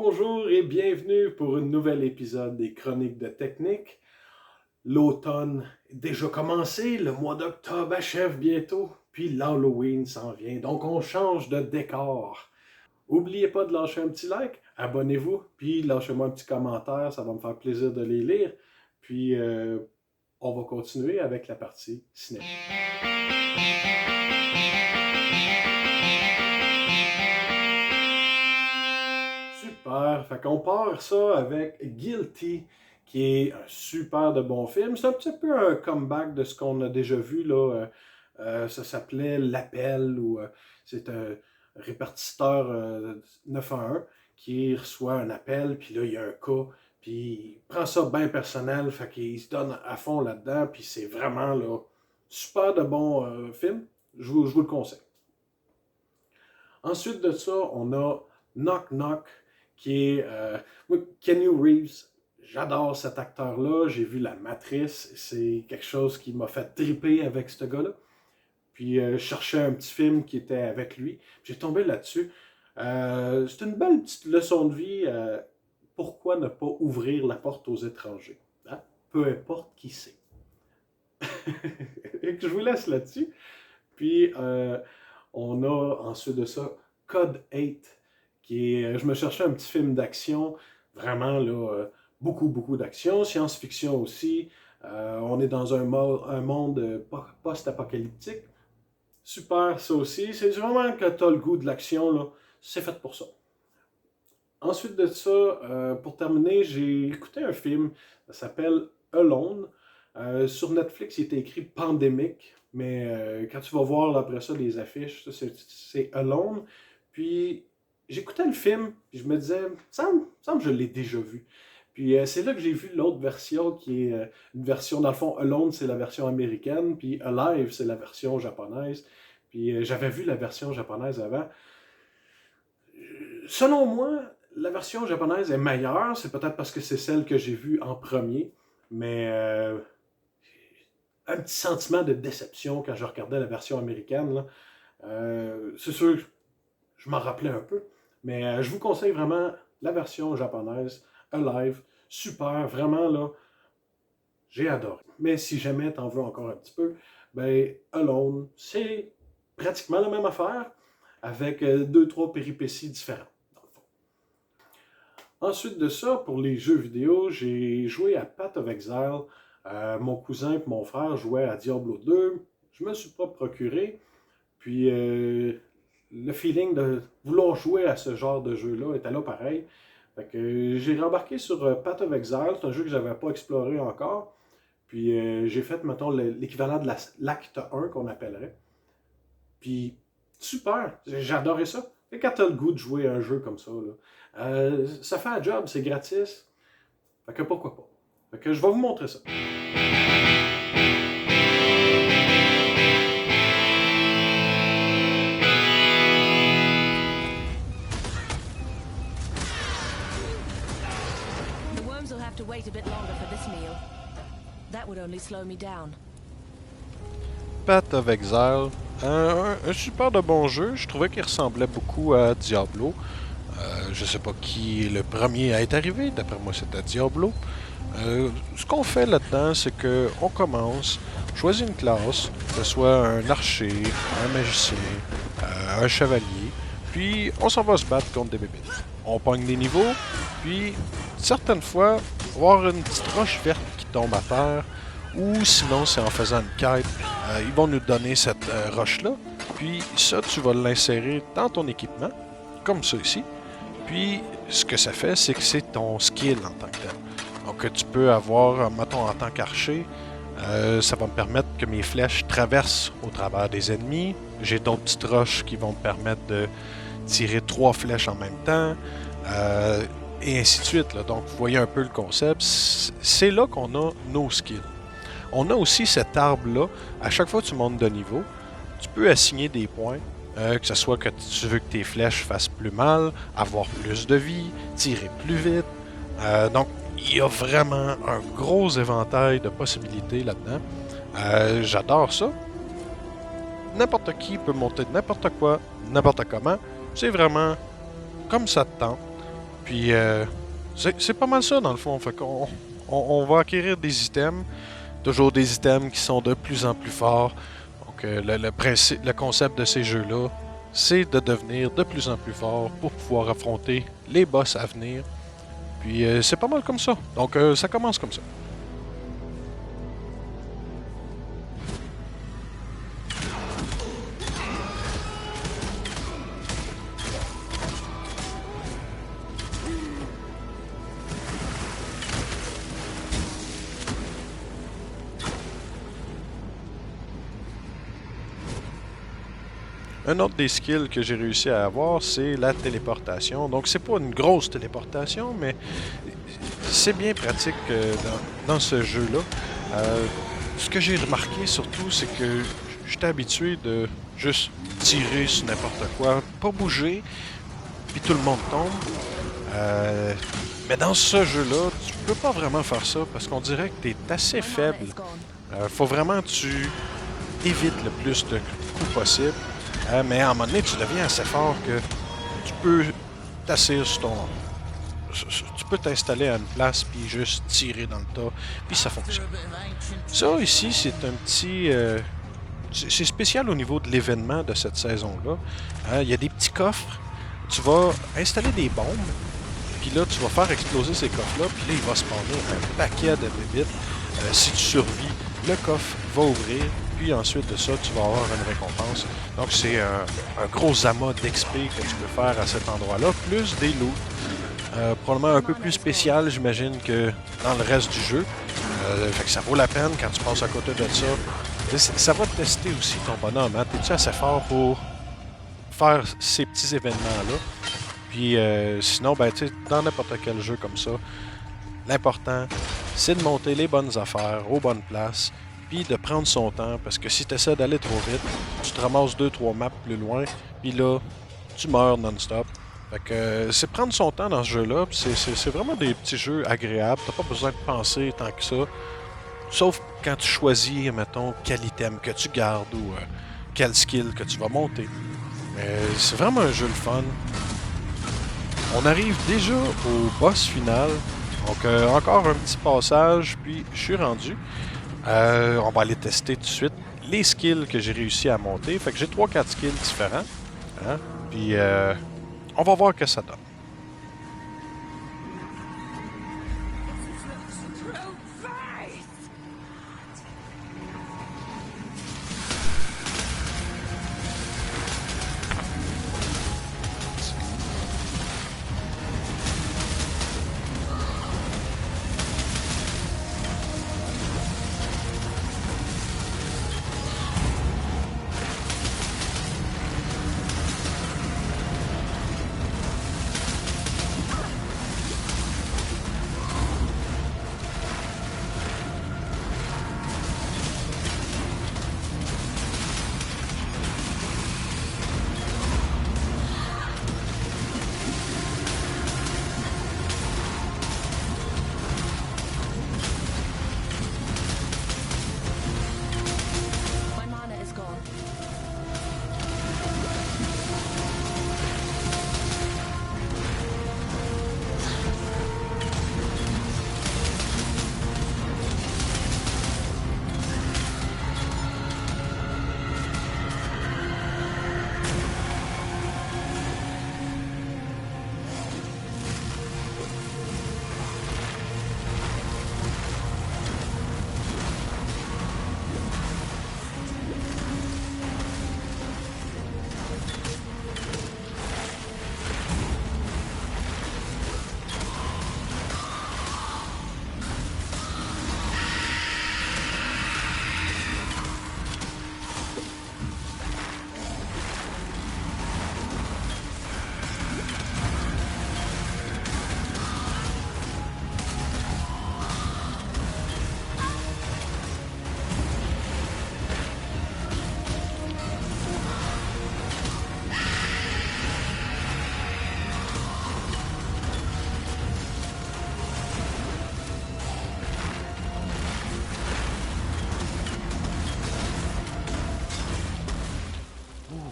Bonjour et bienvenue pour un nouvel épisode des Chroniques de Technique. L'automne est déjà commencé, le mois d'octobre achève bientôt, puis l'Halloween s'en vient, donc on change de décor. N'oubliez pas de lâcher un petit like, abonnez-vous, puis lâchez-moi un petit commentaire, ça va me faire plaisir de les lire. Puis on va continuer avec la partie cinéma. Super, fait qu'on part ça avec Guilty, qui est un super de bon film. C'est un petit peu un comeback de ce qu'on a déjà vu, là. Ça s'appelait L'Appel, ou c'est un répartiteur 911 qui reçoit un appel, puis là, il y a un cas, puis il prend ça bien personnel, fait qu'il se donne à fond là-dedans, puis c'est vraiment, là, super de bon film. Je vous le conseille. Ensuite de ça, on a Knock Knock, qui est Keanu Reeves. J'adore cet acteur-là. J'ai vu La Matrice. C'est quelque chose qui m'a fait triper avec ce gars-là. Puis je cherchais un petit film qui était avec lui. J'ai tombé là-dessus. C'est une belle petite leçon de vie. Pourquoi ne pas ouvrir la porte aux étrangers? Hein? Peu importe qui c'est. Et que je vous laisse là-dessus. Puis on a ensuite de ça Code 8, qui est, je me cherchais un petit film d'action, vraiment là, beaucoup d'action, science-fiction aussi. On est dans un monde post-apocalyptique. Super, ça aussi. C'est vraiment que tu as le goût de l'action, là. C'est fait pour ça. Ensuite de ça, pour terminer, j'ai écouté un film, ça s'appelle Alone. Sur Netflix, il était écrit Pandémique, mais quand tu vas voir après ça les affiches, c'est Alone. Puis j'écoutais le film, puis je me disais, me semble que je l'ai déjà vu. Puis c'est là que j'ai vu l'autre version, qui est une version, dans le fond, Alone, c'est la version américaine, puis Alive, c'est la version japonaise. Puis j'avais vu la version japonaise avant. Selon moi, la version japonaise est meilleure. C'est peut-être parce que c'est celle que j'ai vue en premier. Mais un petit sentiment de déception quand je regardais la version américaine. Là. C'est sûr, je m'en rappelais un peu. Mais je vous conseille vraiment la version japonaise, Alive. Super, vraiment là, j'ai adoré. Mais si jamais t'en veux encore un petit peu, ben Alone, c'est pratiquement la même affaire avec deux, trois péripéties différentes. Ensuite de ça, pour les jeux vidéo, j'ai joué à Path of Exile. Mon cousin et mon frère jouaient à Diablo 2. Je me suis pas procuré. Puis le feeling de vouloir jouer à ce genre de jeu-là était là pareil. Fait que j'ai rembarqué sur Path of Exile. C'est un jeu que j'avais pas exploré encore. Puis j'ai fait, mettons, l'équivalent de l'acte 1 qu'on appellerait. Puis super, j'ai adoré ça. Et quand t'as le goût de jouer à un jeu comme ça, là, ça fait un job, c'est gratis. Fait que pourquoi pas. Fait que je vais vous montrer ça. The worms will have to wait a bit longer for this meal. That would only slow me down. Path of Exile, un super de bon jeu. Je trouvais qu'il ressemblait beaucoup à Diablo. Je sais pas qui est le premier à être arrivé. D'après moi, c'était Diablo. Ce qu'on fait là-dedans, c'est que on commence, choisit une classe, que ce soit un archer, un magicien, un chevalier, puis on s'en va se battre contre des bébés. On pogne des niveaux, puis certaines fois, on va avoir une petite roche verte qui tombe à terre, ou sinon, c'est en faisant une quête, ils vont nous donner cette roche-là, puis ça, tu vas l'insérer dans ton équipement, comme ça ici. Puis, ce que ça fait, c'est que c'est ton skill en tant que tel. Donc, tu peux avoir, mettons, en tant qu'archer, ça va me permettre que mes flèches traversent au travers des ennemis. J'ai d'autres petites roches qui vont me permettre de tirer 3 flèches en même temps, et ainsi de suite. Là. Donc, vous voyez un peu le concept. C'est là qu'on a nos skills. On a aussi cet arbre-là. À chaque fois que tu montes de niveau, tu peux assigner des points. Que ce soit que tu veux que tes flèches fassent plus mal, avoir plus de vie, tirer plus vite. Donc, il y a vraiment un gros éventail de possibilités là-dedans. J'adore ça. N'importe qui peut monter n'importe quoi, n'importe comment. C'est vraiment comme ça te tente. Puis c'est pas mal ça dans le fond. Fait qu'on on va acquérir des items, toujours des items qui sont de plus en plus forts. Donc le concept de ces jeux-là, c'est de devenir de plus en plus fort pour pouvoir affronter les boss à venir. Puis c'est pas mal comme ça. Donc ça commence comme ça. Un autre des skills que j'ai réussi à avoir, c'est la téléportation. Donc, c'est pas une grosse téléportation, mais c'est bien pratique dans ce jeu-là. Ce que j'ai remarqué surtout, c'est que j'étais habitué de juste tirer sur n'importe quoi, pas bouger, puis tout le monde tombe. Mais dans ce jeu-là, tu peux pas vraiment faire ça parce qu'on dirait que tu es assez My mana faible. is gone. Faut vraiment que tu évites le plus de coups possible. Mais à un moment donné, tu deviens assez fort que tu peux t'asseoir sur ton. Tu peux t'installer à une place puis juste tirer dans le tas, puis ça fonctionne. Ça ici, c'est un petit. C'est spécial au niveau de l'événement de cette saison-là. Il y a des petits coffres. Tu vas installer des bombes, puis là, tu vas faire exploser ces coffres-là, puis là, il va spawner un paquet de bébites. Si tu survis, le coffre va ouvrir, puis ensuite de ça, tu vas avoir une récompense. Donc, c'est un gros amas d'XP que tu peux faire à cet endroit-là, plus des loots. Probablement un peu plus spécial, j'imagine, que dans le reste du jeu. Fait que ça vaut la peine quand tu passes à côté de ça. Ça va tester aussi ton bonhomme. Hein? T'es-tu assez fort pour faire ces petits événements-là? Puis sinon, ben, tu sais, dans n'importe quel jeu comme ça, l'important, c'est de monter les bonnes affaires aux bonnes places, puis de prendre son temps, parce que si tu essaies d'aller trop vite, tu te ramasses 2-3 maps plus loin, puis là, tu meurs non-stop. Fait que c'est prendre son temps dans ce jeu-là, puis c'est vraiment des petits jeux agréables, t'as pas besoin de penser tant que ça, sauf quand tu choisis, mettons, quel item que tu gardes ou quel skill que tu vas monter. Mais c'est vraiment un jeu le fun. On arrive déjà au boss final. Donc, encore un petit passage, puis je suis rendu. On va aller tester tout de suite les skills que j'ai réussi à monter. Fait que j'ai 3-4 skills différents. Hein? Puis, on va voir que ça donne. My mana is gone.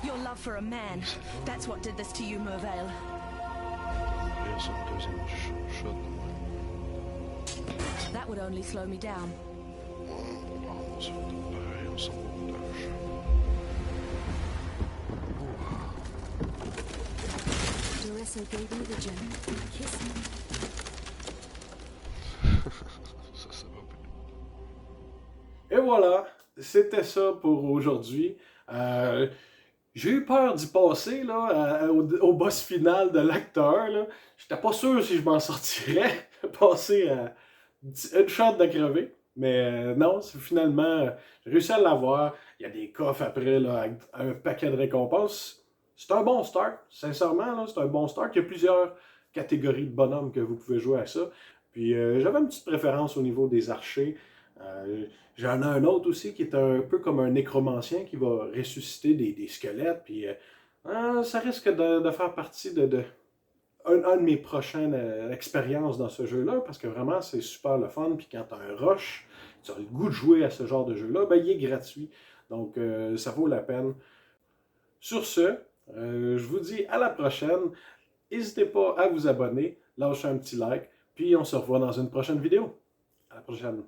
Your love for a man. That's what did this to you, Mervale. mourir sur le deuxième shot. That would only slow me down. On se retourne pareil, on s'en va au montage. Doresso gave me the gem. Kiss me. Ça va bien. Et voilà, c'était ça pour aujourd'hui. J'ai eu peur d'y passer là, au boss final de l'acteur. J'étais pas sûr si je m'en sortirais, passer à une shot de crever. Mais non, finalement, j'ai réussi à l'avoir. Il y a des coffres après là, avec un paquet de récompenses. C'est un bon start, sincèrement, là, c'est un bon start. Il y a plusieurs catégories de bonhommes que vous pouvez jouer à ça. Puis j'avais une petite préférence au niveau des archers. J'en ai un autre aussi qui est un peu comme un nécromancien qui va ressusciter des squelettes. Puis ça risque de faire partie un de mes prochaines expériences dans ce jeu-là, parce que vraiment c'est super le fun. Puis quand tu as un rush, tu as le goût de jouer à ce genre de jeu-là, ben, il est gratuit. Donc ça vaut la peine. Sur ce, je vous dis à la prochaine. N'hésitez pas à vous abonner, lâcher un petit like, puis on se revoit dans une prochaine vidéo. À la prochaine.